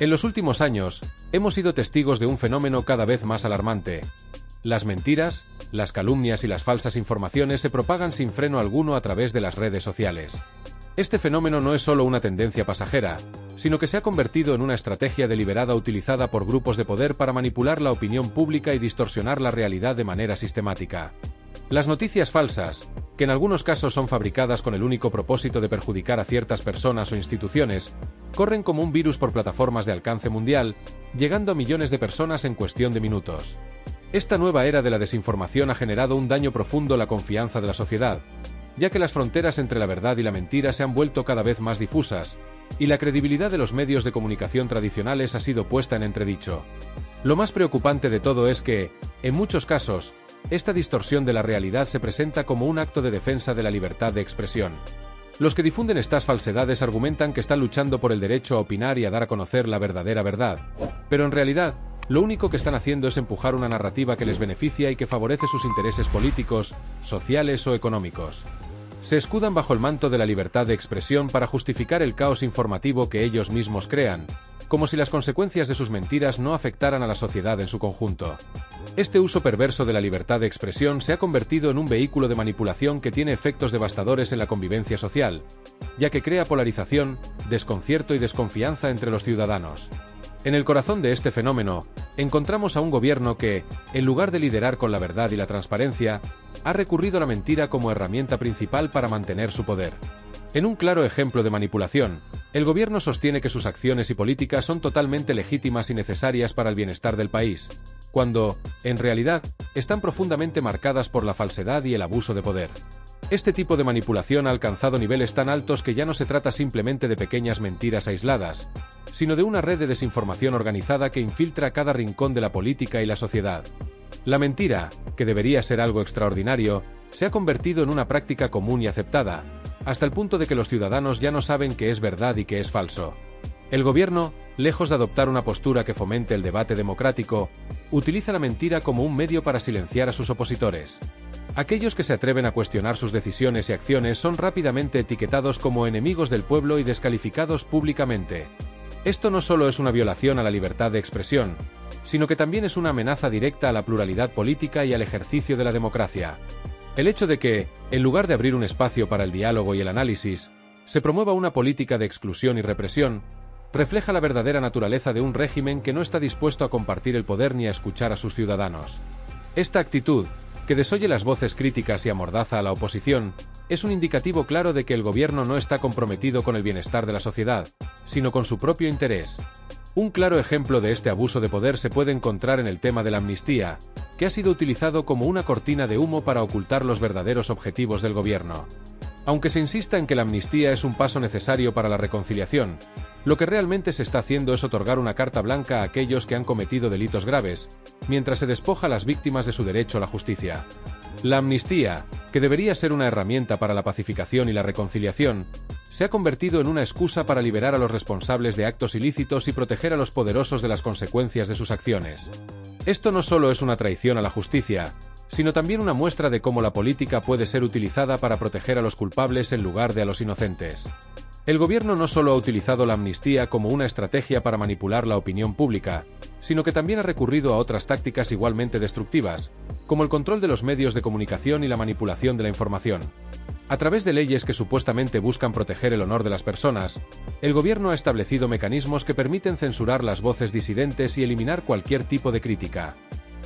En los últimos años, hemos sido testigos de un fenómeno cada vez más alarmante. Las mentiras, las calumnias y las falsas informaciones se propagan sin freno alguno a través de las redes sociales. Este fenómeno no es solo una tendencia pasajera, sino que se ha convertido en una estrategia deliberada utilizada por grupos de poder para manipular la opinión pública y distorsionar la realidad de manera sistemática. Las noticias falsas, que en algunos casos son fabricadas con el único propósito de perjudicar a ciertas personas o instituciones, corren como un virus por plataformas de alcance mundial, llegando a millones de personas en cuestión de minutos. Esta nueva era de la desinformación ha generado un daño profundo a la confianza de la sociedad, ya que las fronteras entre la verdad y la mentira se han vuelto cada vez más difusas, y la credibilidad de los medios de comunicación tradicionales ha sido puesta en entredicho. Lo más preocupante de todo es que, en muchos casos, esta distorsión de la realidad se presenta como un acto de defensa de la libertad de expresión. Los que difunden estas falsedades argumentan que están luchando por el derecho a opinar y a dar a conocer la verdadera verdad, pero en realidad, lo único que están haciendo es empujar una narrativa que les beneficia y que favorece sus intereses políticos, sociales o económicos. Se escudan bajo el manto de la libertad de expresión para justificar el caos informativo que ellos mismos crean, como si las consecuencias de sus mentiras no afectaran a la sociedad en su conjunto. Este uso perverso de la libertad de expresión se ha convertido en un vehículo de manipulación que tiene efectos devastadores en la convivencia social, ya que crea polarización, desconcierto y desconfianza entre los ciudadanos. En el corazón de este fenómeno, encontramos a un gobierno que, en lugar de liderar con la verdad y la transparencia, ha recurrido a la mentira como herramienta principal para mantener su poder. En un claro ejemplo de manipulación, el gobierno sostiene que sus acciones y políticas son totalmente legítimas y necesarias para el bienestar del país, cuando, en realidad, están profundamente marcadas por la falsedad y el abuso de poder. Este tipo de manipulación ha alcanzado niveles tan altos que ya no se trata simplemente de pequeñas mentiras aisladas, sino de una red de desinformación organizada que infiltra cada rincón de la política y la sociedad. La mentira, que debería ser algo extraordinario, se ha convertido en una práctica común y aceptada, hasta el punto de que los ciudadanos ya no saben qué es verdad y qué es falso. El gobierno, lejos de adoptar una postura que fomente el debate democrático, utiliza la mentira como un medio para silenciar a sus opositores. Aquellos que se atreven a cuestionar sus decisiones y acciones son rápidamente etiquetados como enemigos del pueblo y descalificados públicamente. Esto no solo es una violación a la libertad de expresión, sino que también es una amenaza directa a la pluralidad política y al ejercicio de la democracia. El hecho de que, en lugar de abrir un espacio para el diálogo y el análisis, se promueva una política de exclusión y represión, refleja la verdadera naturaleza de un régimen que no está dispuesto a compartir el poder ni a escuchar a sus ciudadanos. Esta actitud, que desoye las voces críticas y amordaza a la oposición, es un indicativo claro de que el gobierno no está comprometido con el bienestar de la sociedad, sino con su propio interés. Un claro ejemplo de este abuso de poder se puede encontrar en el tema de la amnistía, que ha sido utilizado como una cortina de humo para ocultar los verdaderos objetivos del gobierno. Aunque se insista en que la amnistía es un paso necesario para la reconciliación, lo que realmente se está haciendo es otorgar una carta blanca a aquellos que han cometido delitos graves, mientras se despoja a las víctimas de su derecho a la justicia. La amnistía, que debería ser una herramienta para la pacificación y la reconciliación, se ha convertido en una excusa para liberar a los responsables de actos ilícitos y proteger a los poderosos de las consecuencias de sus acciones. Esto no solo es una traición a la justicia, sino también una muestra de cómo la política puede ser utilizada para proteger a los culpables en lugar de a los inocentes. El gobierno no solo ha utilizado la amnistía como una estrategia para manipular la opinión pública, sino que también ha recurrido a otras tácticas igualmente destructivas, como el control de los medios de comunicación y la manipulación de la información. A través de leyes que supuestamente buscan proteger el honor de las personas, el gobierno ha establecido mecanismos que permiten censurar las voces disidentes y eliminar cualquier tipo de crítica.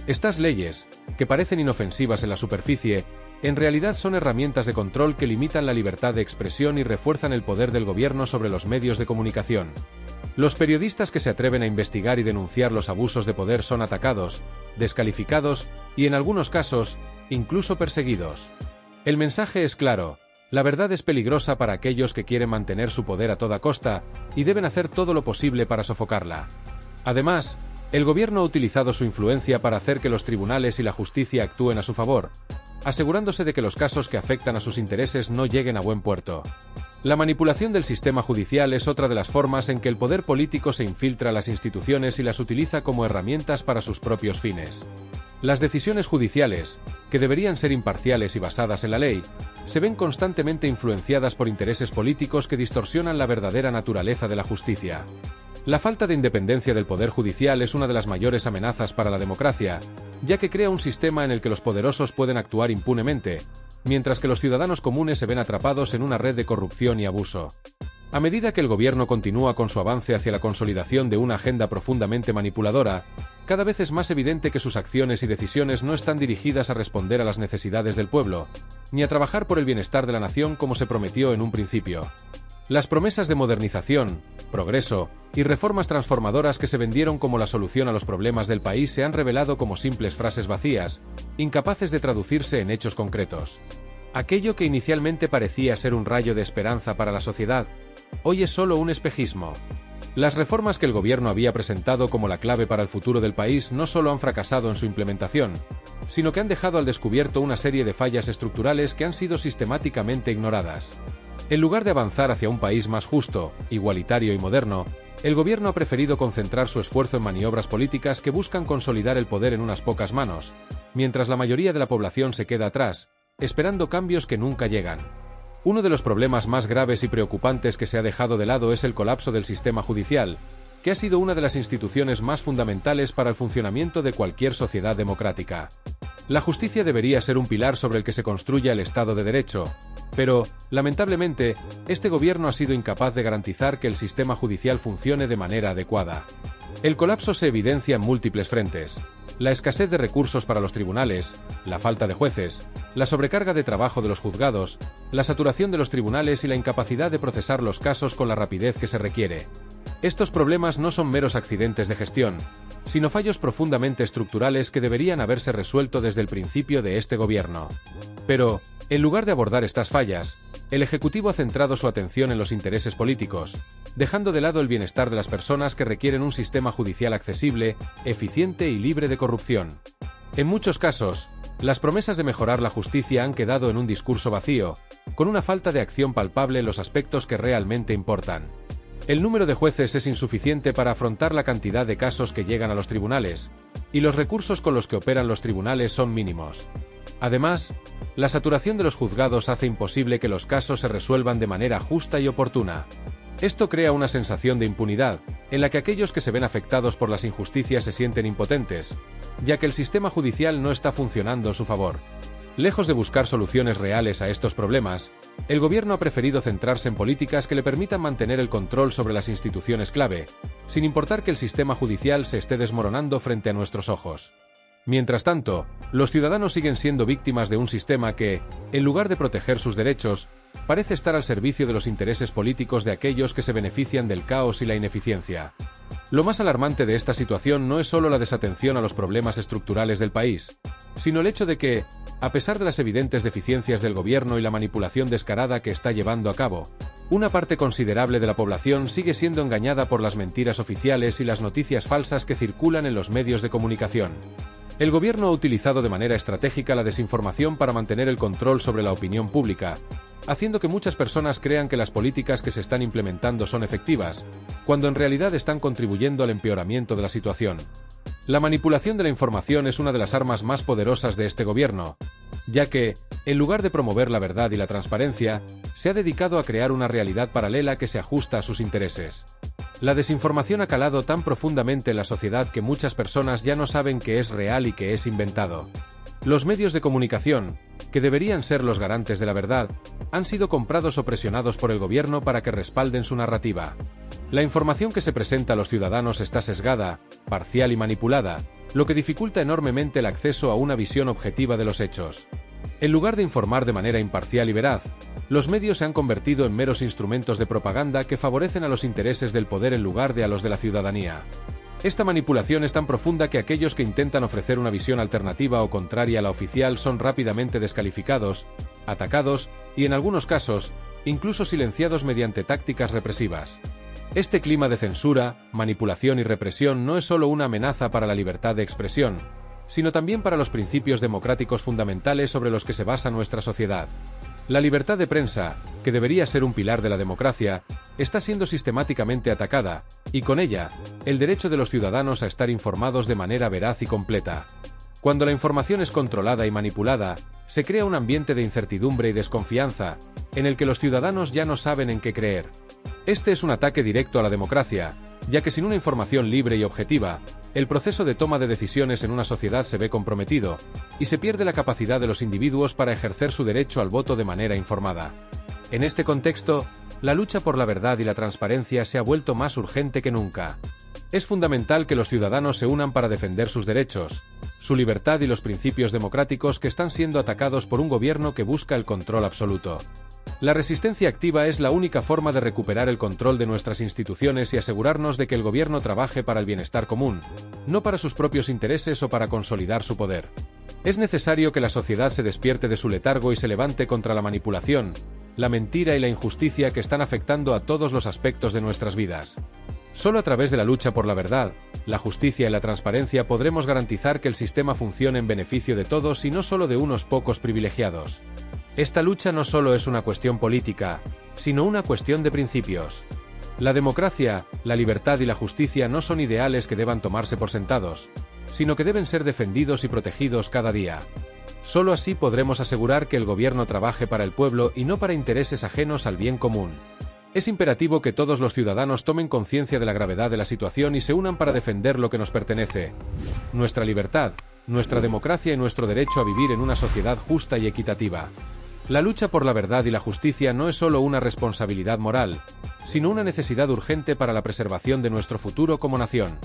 Estas leyes, que parecen inofensivas en la superficie, en realidad son herramientas de control que limitan la libertad de expresión y refuerzan el poder del gobierno sobre los medios de comunicación. Los periodistas que se atreven a investigar y denunciar los abusos de poder son atacados, descalificados y, en algunos casos, incluso perseguidos. El mensaje es claro: la verdad es peligrosa para aquellos que quieren mantener su poder a toda costa y deben hacer todo lo posible para sofocarla. Además, el gobierno ha utilizado su influencia para hacer que los tribunales y la justicia actúen a su favor, asegurándose de que los casos que afectan a sus intereses no lleguen a buen puerto. La manipulación del sistema judicial es otra de las formas en que el poder político se infiltra a las instituciones y las utiliza como herramientas para sus propios fines. Las decisiones judiciales, que deberían ser imparciales y basadas en la ley, se ven constantemente influenciadas por intereses políticos que distorsionan la verdadera naturaleza de la justicia. La falta de independencia del Poder Judicial es una de las mayores amenazas para la democracia, ya que crea un sistema en el que los poderosos pueden actuar impunemente, mientras que los ciudadanos comunes se ven atrapados en una red de corrupción y abuso. A medida que el gobierno continúa con su avance hacia la consolidación de una agenda profundamente manipuladora, cada vez es más evidente que sus acciones y decisiones no están dirigidas a responder a las necesidades del pueblo, ni a trabajar por el bienestar de la nación como se prometió en un principio. Las promesas de modernización, progreso y reformas transformadoras que se vendieron como la solución a los problemas del país se han revelado como simples frases vacías, incapaces de traducirse en hechos concretos. Aquello que inicialmente parecía ser un rayo de esperanza para la sociedad, hoy es solo un espejismo. Las reformas que el gobierno había presentado como la clave para el futuro del país no solo han fracasado en su implementación, sino que han dejado al descubierto una serie de fallas estructurales que han sido sistemáticamente ignoradas. En lugar de avanzar hacia un país más justo, igualitario y moderno, el gobierno ha preferido concentrar su esfuerzo en maniobras políticas que buscan consolidar el poder en unas pocas manos, mientras la mayoría de la población se queda atrás, esperando cambios que nunca llegan. Uno de los problemas más graves y preocupantes que se ha dejado de lado es el colapso del sistema judicial, que ha sido una de las instituciones más fundamentales para el funcionamiento de cualquier sociedad democrática. La justicia debería ser un pilar sobre el que se construya el Estado de Derecho, pero, lamentablemente, este gobierno ha sido incapaz de garantizar que el sistema judicial funcione de manera adecuada. El colapso se evidencia en múltiples frentes. La escasez de recursos para los tribunales, la falta de jueces, la sobrecarga de trabajo de los juzgados, la saturación de los tribunales y la incapacidad de procesar los casos con la rapidez que se requiere. Estos problemas no son meros accidentes de gestión, sino fallos profundamente estructurales que deberían haberse resuelto desde el principio de este gobierno. Pero, en lugar de abordar estas fallas, el Ejecutivo ha centrado su atención en los intereses políticos, dejando de lado el bienestar de las personas que requieren un sistema judicial accesible, eficiente y libre de corrupción. En muchos casos, las promesas de mejorar la justicia han quedado en un discurso vacío, con una falta de acción palpable en los aspectos que realmente importan. El número de jueces es insuficiente para afrontar la cantidad de casos que llegan a los tribunales, y los recursos con los que operan los tribunales son mínimos. Además, la saturación de los juzgados hace imposible que los casos se resuelvan de manera justa y oportuna. Esto crea una sensación de impunidad, en la que aquellos que se ven afectados por las injusticias se sienten impotentes, ya que el sistema judicial no está funcionando a su favor. Lejos de buscar soluciones reales a estos problemas, el gobierno ha preferido centrarse en políticas que le permitan mantener el control sobre las instituciones clave, sin importar que el sistema judicial se esté desmoronando frente a nuestros ojos. Mientras tanto, los ciudadanos siguen siendo víctimas de un sistema que, en lugar de proteger sus derechos, parece estar al servicio de los intereses políticos de aquellos que se benefician del caos y la ineficiencia. Lo más alarmante de esta situación no es solo la desatención a los problemas estructurales del país, sino el hecho de que, a pesar de las evidentes deficiencias del gobierno y la manipulación descarada que está llevando a cabo, una parte considerable de la población sigue siendo engañada por las mentiras oficiales y las noticias falsas que circulan en los medios de comunicación. El gobierno ha utilizado de manera estratégica la desinformación para mantener el control sobre la opinión pública, haciendo que muchas personas crean que las políticas que se están implementando son efectivas, cuando en realidad están contribuyendo al empeoramiento de la situación. La manipulación de la información es una de las armas más poderosas de este gobierno, ya que, en lugar de promover la verdad y la transparencia, se ha dedicado a crear una realidad paralela que se ajusta a sus intereses. La desinformación ha calado tan profundamente en la sociedad que muchas personas ya no saben qué es real y qué es inventado. Los medios de comunicación, que deberían ser los garantes de la verdad, han sido comprados o presionados por el gobierno para que respalden su narrativa. La información que se presenta a los ciudadanos está sesgada, parcial y manipulada, lo que dificulta enormemente el acceso a una visión objetiva de los hechos. En lugar de informar de manera imparcial y veraz, los medios se han convertido en meros instrumentos de propaganda que favorecen a los intereses del poder en lugar de a los de la ciudadanía. Esta manipulación es tan profunda que aquellos que intentan ofrecer una visión alternativa o contraria a la oficial son rápidamente descalificados, atacados y, en algunos casos, incluso silenciados mediante tácticas represivas. Este clima de censura, manipulación y represión no es solo una amenaza para la libertad de expresión, sino también para los principios democráticos fundamentales sobre los que se basa nuestra sociedad. La libertad de prensa, que debería ser un pilar de la democracia, está siendo sistemáticamente atacada, y con ella, el derecho de los ciudadanos a estar informados de manera veraz y completa. Cuando la información es controlada y manipulada, se crea un ambiente de incertidumbre y desconfianza, en el que los ciudadanos ya no saben en qué creer. Este es un ataque directo a la democracia, ya que sin una información libre y objetiva, el proceso de toma de decisiones en una sociedad se ve comprometido, y se pierde la capacidad de los individuos para ejercer su derecho al voto de manera informada. En este contexto, la lucha por la verdad y la transparencia se ha vuelto más urgente que nunca. Es fundamental que los ciudadanos se unan para defender sus derechos, su libertad y los principios democráticos que están siendo atacados por un gobierno que busca el control absoluto. La resistencia activa es la única forma de recuperar el control de nuestras instituciones y asegurarnos de que el gobierno trabaje para el bienestar común, no para sus propios intereses o para consolidar su poder. Es necesario que la sociedad se despierte de su letargo y se levante contra la manipulación, la mentira y la injusticia que están afectando a todos los aspectos de nuestras vidas. Solo a través de la lucha por la verdad, la justicia y la transparencia podremos garantizar que el sistema funcione en beneficio de todos y no solo de unos pocos privilegiados. Esta lucha no solo es una cuestión política, sino una cuestión de principios. La democracia, la libertad y la justicia no son ideales que deban tomarse por sentados, sino que deben ser defendidos y protegidos cada día. Solo así podremos asegurar que el gobierno trabaje para el pueblo y no para intereses ajenos al bien común. Es imperativo que todos los ciudadanos tomen conciencia de la gravedad de la situación y se unan para defender lo que nos pertenece: nuestra libertad, nuestra democracia y nuestro derecho a vivir en una sociedad justa y equitativa. La lucha por la verdad y la justicia no es solo una responsabilidad moral, sino una necesidad urgente para la preservación de nuestro futuro como nación.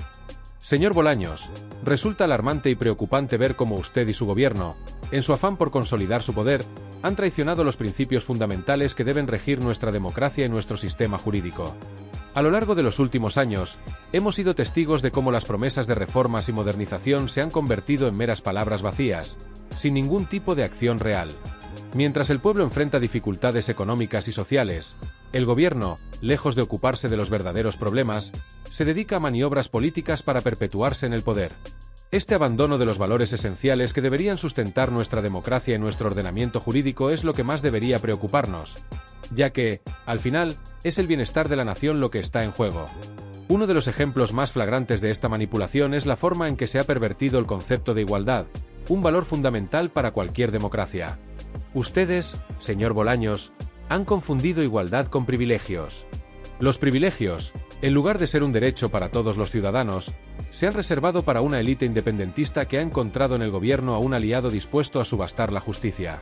Señor Bolaños, resulta alarmante y preocupante ver cómo usted y su gobierno, en su afán por consolidar su poder, han traicionado los principios fundamentales que deben regir nuestra democracia y nuestro sistema jurídico. A lo largo de los últimos años, hemos sido testigos de cómo las promesas de reformas y modernización se han convertido en meras palabras vacías, sin ningún tipo de acción real. Mientras el pueblo enfrenta dificultades económicas y sociales, el gobierno, lejos de ocuparse de los verdaderos problemas, se dedica a maniobras políticas para perpetuarse en el poder. Este abandono de los valores esenciales que deberían sustentar nuestra democracia y nuestro ordenamiento jurídico es lo que más debería preocuparnos, ya que, al final, es el bienestar de la nación lo que está en juego. Uno de los ejemplos más flagrantes de esta manipulación es la forma en que se ha pervertido el concepto de igualdad, un valor fundamental para cualquier democracia. Ustedes, señor Bolaños, han confundido igualdad con privilegios. Los privilegios, en lugar de ser un derecho para todos los ciudadanos, se han reservado para una élite independentista que ha encontrado en el gobierno a un aliado dispuesto a subastar la justicia.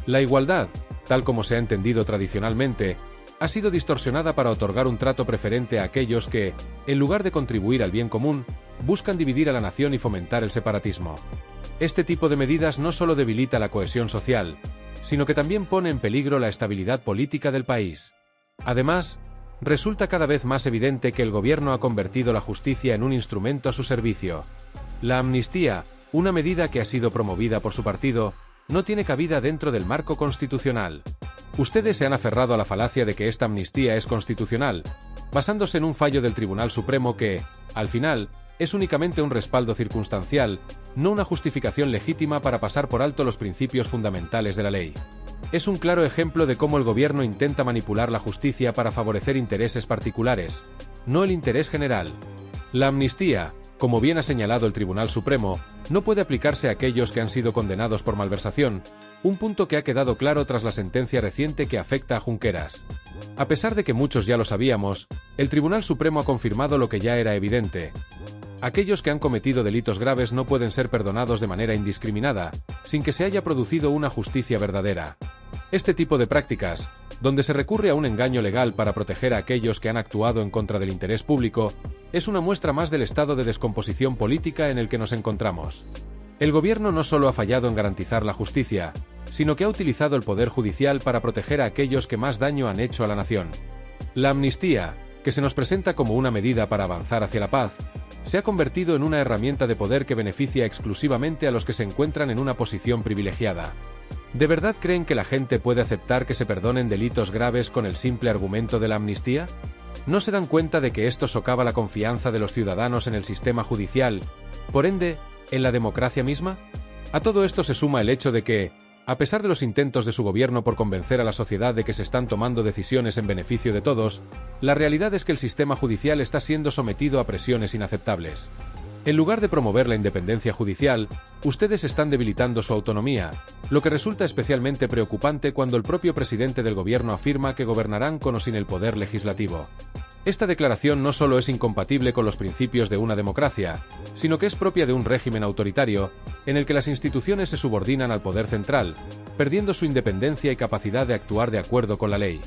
La igualdad, tal como se ha entendido tradicionalmente, ha sido distorsionada para otorgar un trato preferente a aquellos que, en lugar de contribuir al bien común, buscan dividir a la nación y fomentar el separatismo. Este tipo de medidas no solo debilita la cohesión social, sino que también pone en peligro la estabilidad política del país. Además, resulta cada vez más evidente que el gobierno ha convertido la justicia en un instrumento a su servicio. La amnistía, una medida que ha sido promovida por su partido, no tiene cabida dentro del marco constitucional. Ustedes se han aferrado a la falacia de que esta amnistía es constitucional, basándose en un fallo del Tribunal Supremo que, al final, es únicamente un respaldo circunstancial, no una justificación legítima para pasar por alto los principios fundamentales de la ley. Es un claro ejemplo de cómo el gobierno intenta manipular la justicia para favorecer intereses particulares, no el interés general. La amnistía, como bien ha señalado el Tribunal Supremo, no puede aplicarse a aquellos que han sido condenados por malversación, un punto que ha quedado claro tras la sentencia reciente que afecta a Junqueras. A pesar de que muchos ya lo sabíamos, el Tribunal Supremo ha confirmado lo que ya era evidente. Aquellos que han cometido delitos graves no pueden ser perdonados de manera indiscriminada, sin que se haya producido una justicia verdadera. Este tipo de prácticas, donde se recurre a un engaño legal para proteger a aquellos que han actuado en contra del interés público, es una muestra más del estado de descomposición política en el que nos encontramos. El gobierno no solo ha fallado en garantizar la justicia, sino que ha utilizado el poder judicial para proteger a aquellos que más daño han hecho a la nación. La amnistía, que se nos presenta como una medida para avanzar hacia la paz, se ha convertido en una herramienta de poder que beneficia exclusivamente a los que se encuentran en una posición privilegiada. ¿De verdad creen que la gente puede aceptar que se perdonen delitos graves con el simple argumento de la amnistía? ¿No se dan cuenta de que esto socava la confianza de los ciudadanos en el sistema judicial, por ende, en la democracia misma? A todo esto se suma el hecho de que, a pesar de los intentos de su gobierno por convencer a la sociedad de que se están tomando decisiones en beneficio de todos, la realidad es que el sistema judicial está siendo sometido a presiones inaceptables. En lugar de promover la independencia judicial, ustedes están debilitando su autonomía, lo que resulta especialmente preocupante cuando el propio presidente del gobierno afirma que gobernarán con o sin el poder legislativo. Esta declaración no solo es incompatible con los principios de una democracia, sino que es propia de un régimen autoritario, en el que las instituciones se subordinan al poder central, perdiendo su independencia y capacidad de actuar de acuerdo con la ley.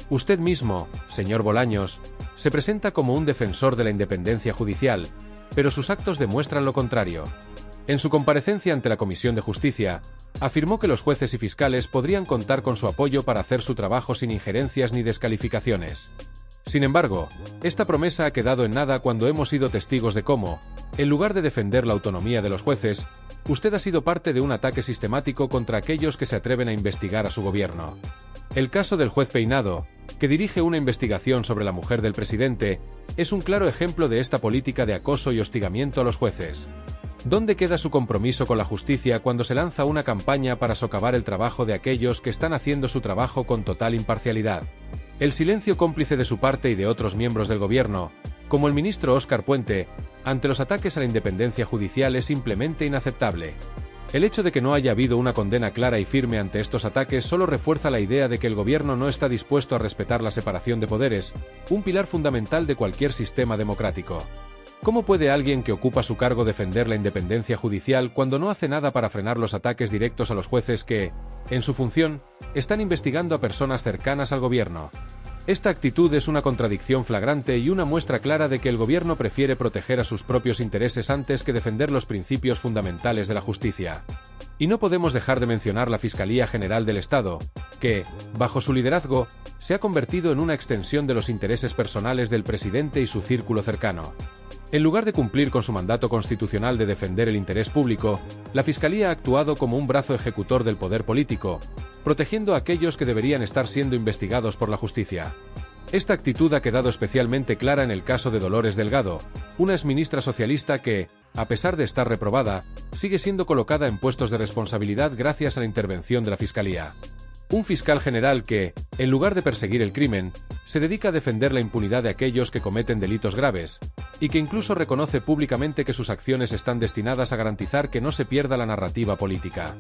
Usted mismo, señor Bolaños, se presenta como un defensor de la independencia judicial, pero sus actos demuestran lo contrario. En su comparecencia ante la Comisión de Justicia, afirmó que los jueces y fiscales podrían contar con su apoyo para hacer su trabajo sin injerencias ni descalificaciones. Sin embargo, esta promesa ha quedado en nada cuando hemos sido testigos de cómo, en lugar de defender la autonomía de los jueces, usted ha sido parte de un ataque sistemático contra aquellos que se atreven a investigar a su gobierno. El caso del juez Peinado, que dirige una investigación sobre la mujer del presidente, es un claro ejemplo de esta política de acoso y hostigamiento a los jueces. ¿Dónde queda su compromiso con la justicia cuando se lanza una campaña para socavar el trabajo de aquellos que están haciendo su trabajo con total imparcialidad? El silencio cómplice de su parte y de otros miembros del gobierno, como el ministro Óscar Puente, ante los ataques a la independencia judicial es simplemente inaceptable. El hecho de que no haya habido una condena clara y firme ante estos ataques solo refuerza la idea de que el gobierno no está dispuesto a respetar la separación de poderes, un pilar fundamental de cualquier sistema democrático. ¿Cómo puede alguien que ocupa su cargo defender la independencia judicial cuando no hace nada para frenar los ataques directos a los jueces que, en su función, están investigando a personas cercanas al gobierno? Esta actitud es una contradicción flagrante y una muestra clara de que el gobierno prefiere proteger a sus propios intereses antes que defender los principios fundamentales de la justicia. Y no podemos dejar de mencionar la Fiscalía General del Estado, que, bajo su liderazgo, se ha convertido en una extensión de los intereses personales del presidente y su círculo cercano. En lugar de cumplir con su mandato constitucional de defender el interés público, la Fiscalía ha actuado como un brazo ejecutor del poder político, protegiendo a aquellos que deberían estar siendo investigados por la justicia. Esta actitud ha quedado especialmente clara en el caso de Dolores Delgado, una exministra socialista que, a pesar de estar reprobada, sigue siendo colocada en puestos de responsabilidad gracias a la intervención de la Fiscalía. Un fiscal general que, en lugar de perseguir el crimen, se dedica a defender la impunidad de aquellos que cometen delitos graves, y que incluso reconoce públicamente que sus acciones están destinadas a garantizar que no se pierda la narrativa política.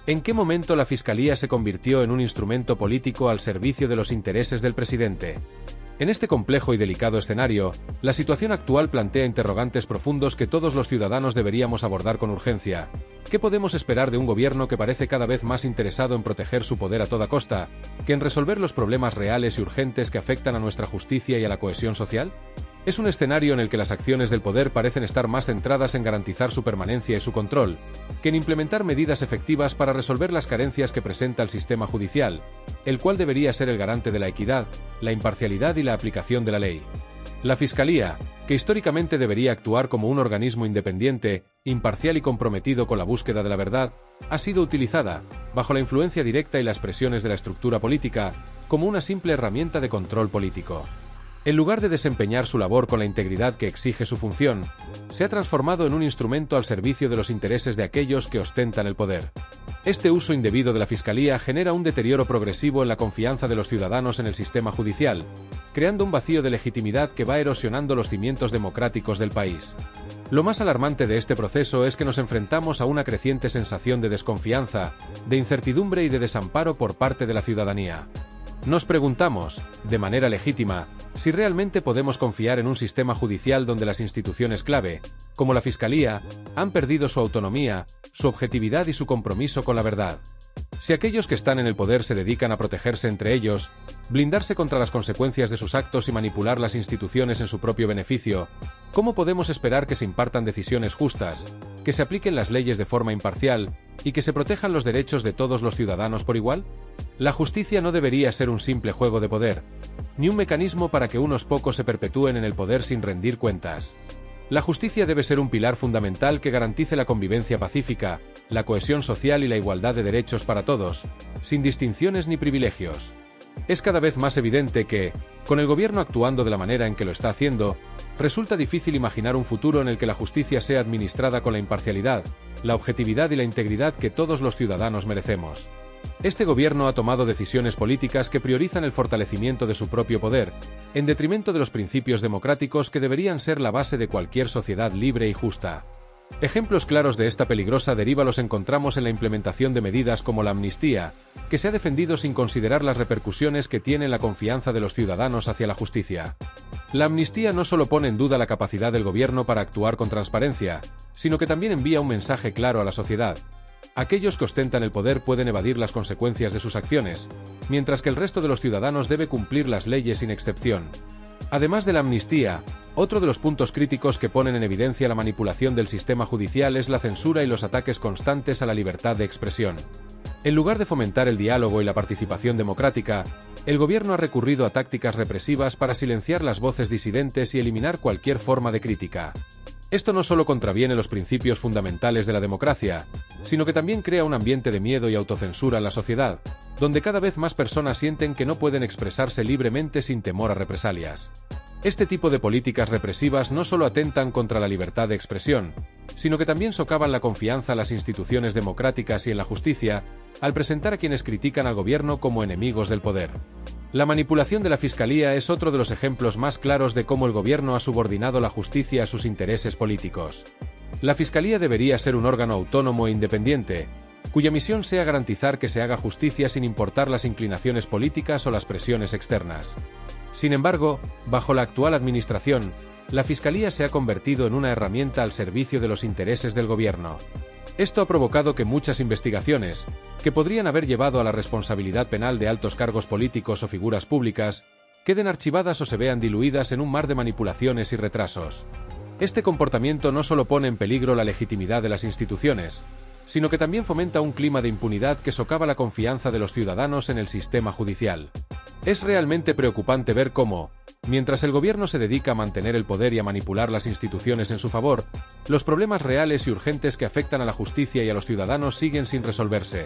¿En qué momento la Fiscalía se convirtió en un instrumento político al servicio de los intereses del presidente? En este complejo y delicado escenario, la situación actual plantea interrogantes profundos que todos los ciudadanos deberíamos abordar con urgencia. ¿Qué podemos esperar de un gobierno que parece cada vez más interesado en proteger su poder a toda costa, que en resolver los problemas reales y urgentes que afectan a nuestra justicia y a la cohesión social? Es un escenario en el que las acciones del poder parecen estar más centradas en garantizar su permanencia y su control, que en implementar medidas efectivas para resolver las carencias que presenta el sistema judicial, el cual debería ser el garante de la equidad, la imparcialidad y la aplicación de la ley. La Fiscalía, que históricamente debería actuar como un organismo independiente, imparcial y comprometido con la búsqueda de la verdad, ha sido utilizada, bajo la influencia directa y las presiones de la estructura política, como una simple herramienta de control político. En lugar de desempeñar su labor con la integridad que exige su función, se ha transformado en un instrumento al servicio de los intereses de aquellos que ostentan el poder. Este uso indebido de la Fiscalía genera un deterioro progresivo en la confianza de los ciudadanos en el sistema judicial, creando un vacío de legitimidad que va erosionando los cimientos democráticos del país. Lo más alarmante de este proceso es que nos enfrentamos a una creciente sensación de desconfianza, de incertidumbre y de desamparo por parte de la ciudadanía. Nos preguntamos, de manera legítima, si realmente podemos confiar en un sistema judicial donde las instituciones clave, como la Fiscalía, han perdido su autonomía, su objetividad y su compromiso con la verdad. Si aquellos que están en el poder se dedican a protegerse entre ellos, blindarse contra las consecuencias de sus actos y manipular las instituciones en su propio beneficio, ¿cómo podemos esperar que se impartan decisiones justas, que se apliquen las leyes de forma imparcial y que se protejan los derechos de todos los ciudadanos por igual? La justicia no debería ser un simple juego de poder, ni un mecanismo para que unos pocos se perpetúen en el poder sin rendir cuentas. La justicia debe ser un pilar fundamental que garantice la convivencia pacífica, la cohesión social y la igualdad de derechos para todos, sin distinciones ni privilegios. Es cada vez más evidente que, con el gobierno actuando de la manera en que lo está haciendo, resulta difícil imaginar un futuro en el que la justicia sea administrada con la imparcialidad, la objetividad y la integridad que todos los ciudadanos merecemos. Este gobierno ha tomado decisiones políticas que priorizan el fortalecimiento de su propio poder, en detrimento de los principios democráticos que deberían ser la base de cualquier sociedad libre y justa. Ejemplos claros de esta peligrosa deriva los encontramos en la implementación de medidas como la amnistía, que se ha defendido sin considerar las repercusiones que tiene en la confianza de los ciudadanos hacia la justicia. La amnistía no solo pone en duda la capacidad del gobierno para actuar con transparencia, sino que también envía un mensaje claro a la sociedad. Aquellos que ostentan el poder pueden evadir las consecuencias de sus acciones, mientras que el resto de los ciudadanos debe cumplir las leyes sin excepción. Además de la amnistía, otro de los puntos críticos que ponen en evidencia la manipulación del sistema judicial es la censura y los ataques constantes a la libertad de expresión. En lugar de fomentar el diálogo y la participación democrática, el gobierno ha recurrido a tácticas represivas para silenciar las voces disidentes y eliminar cualquier forma de crítica. Esto no solo contraviene los principios fundamentales de la democracia, sino que también crea un ambiente de miedo y autocensura en la sociedad, donde cada vez más personas sienten que no pueden expresarse libremente sin temor a represalias. Este tipo de políticas represivas no solo atentan contra la libertad de expresión, sino que también socavan la confianza en las instituciones democráticas y en la justicia, al presentar a quienes critican al gobierno como enemigos del poder. La manipulación de la Fiscalía es otro de los ejemplos más claros de cómo el gobierno ha subordinado la justicia a sus intereses políticos. La Fiscalía debería ser un órgano autónomo e independiente, cuya misión sea garantizar que se haga justicia sin importar las inclinaciones políticas o las presiones externas. Sin embargo, bajo la actual administración, la Fiscalía se ha convertido en una herramienta al servicio de los intereses del gobierno. Esto ha provocado que muchas investigaciones, que podrían haber llevado a la responsabilidad penal de altos cargos políticos o figuras públicas, queden archivadas o se vean diluidas en un mar de manipulaciones y retrasos. Este comportamiento no solo pone en peligro la legitimidad de las instituciones, sino que también fomenta un clima de impunidad que socava la confianza de los ciudadanos en el sistema judicial. Es realmente preocupante ver cómo, mientras el gobierno se dedica a mantener el poder y a manipular las instituciones en su favor, los problemas reales y urgentes que afectan a la justicia y a los ciudadanos siguen sin resolverse.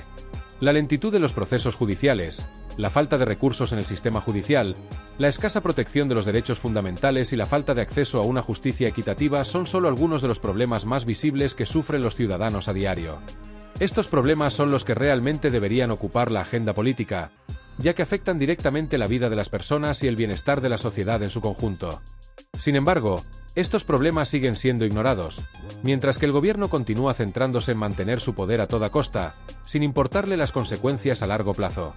La lentitud de los procesos judiciales, la falta de recursos en el sistema judicial, la escasa protección de los derechos fundamentales y la falta de acceso a una justicia equitativa son solo algunos de los problemas más visibles que sufren los ciudadanos a diario. Estos problemas son los que realmente deberían ocupar la agenda política, ya que afectan directamente la vida de las personas y el bienestar de la sociedad en su conjunto. Sin embargo, estos problemas siguen siendo ignorados, mientras que el gobierno continúa centrándose en mantener su poder a toda costa, sin importarle las consecuencias a largo plazo.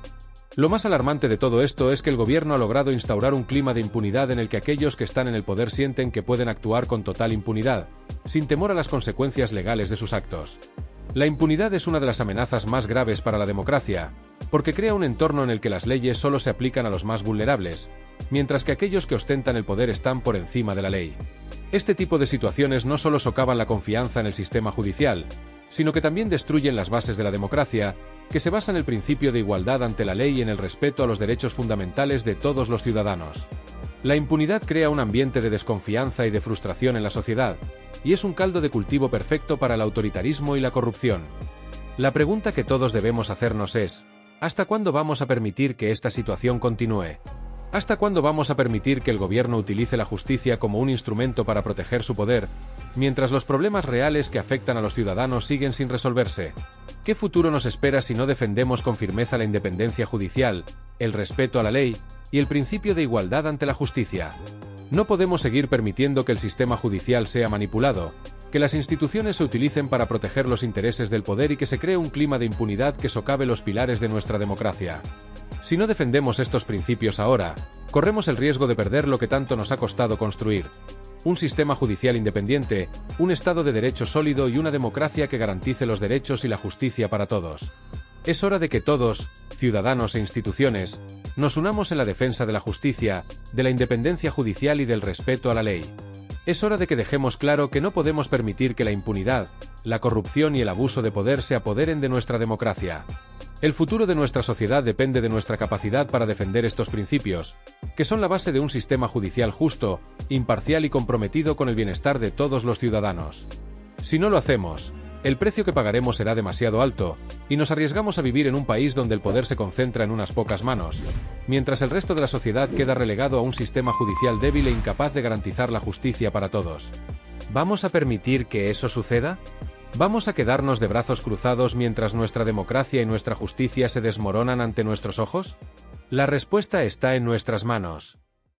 Lo más alarmante de todo esto es que el gobierno ha logrado instaurar un clima de impunidad en el que aquellos que están en el poder sienten que pueden actuar con total impunidad, sin temor a las consecuencias legales de sus actos. La impunidad es una de las amenazas más graves para la democracia, porque crea un entorno en el que las leyes solo se aplican a los más vulnerables, mientras que aquellos que ostentan el poder están por encima de la ley. Este tipo de situaciones no solo socavan la confianza en el sistema judicial, sino que también destruyen las bases de la democracia, que se basa en el principio de igualdad ante la ley y en el respeto a los derechos fundamentales de todos los ciudadanos. La impunidad crea un ambiente de desconfianza y de frustración en la sociedad, y es un caldo de cultivo perfecto para el autoritarismo y la corrupción. La pregunta que todos debemos hacernos es: ¿hasta cuándo vamos a permitir que esta situación continúe? ¿Hasta cuándo vamos a permitir que el gobierno utilice la justicia como un instrumento para proteger su poder, mientras los problemas reales que afectan a los ciudadanos siguen sin resolverse? ¿Qué futuro nos espera si no defendemos con firmeza la independencia judicial, el respeto a la ley y el principio de igualdad ante la justicia? No podemos seguir permitiendo que el sistema judicial sea manipulado, que las instituciones se utilicen para proteger los intereses del poder y que se cree un clima de impunidad que socave los pilares de nuestra democracia. Si no defendemos estos principios ahora, corremos el riesgo de perder lo que tanto nos ha costado construir: un sistema judicial independiente, un Estado de Derecho sólido y una democracia que garantice los derechos y la justicia para todos. Es hora de que todos, ciudadanos e instituciones, nos unamos en la defensa de la justicia, de la independencia judicial y del respeto a la ley. Es hora de que dejemos claro que no podemos permitir que la impunidad, la corrupción y el abuso de poder se apoderen de nuestra democracia. El futuro de nuestra sociedad depende de nuestra capacidad para defender estos principios, que son la base de un sistema judicial justo, imparcial y comprometido con el bienestar de todos los ciudadanos. Si no lo hacemos, el precio que pagaremos será demasiado alto, y nos arriesgamos a vivir en un país donde el poder se concentra en unas pocas manos, mientras el resto de la sociedad queda relegado a un sistema judicial débil e incapaz de garantizar la justicia para todos. ¿Vamos a permitir que eso suceda? ¿Vamos a quedarnos de brazos cruzados mientras nuestra democracia y nuestra justicia se desmoronan ante nuestros ojos? La respuesta está en nuestras manos.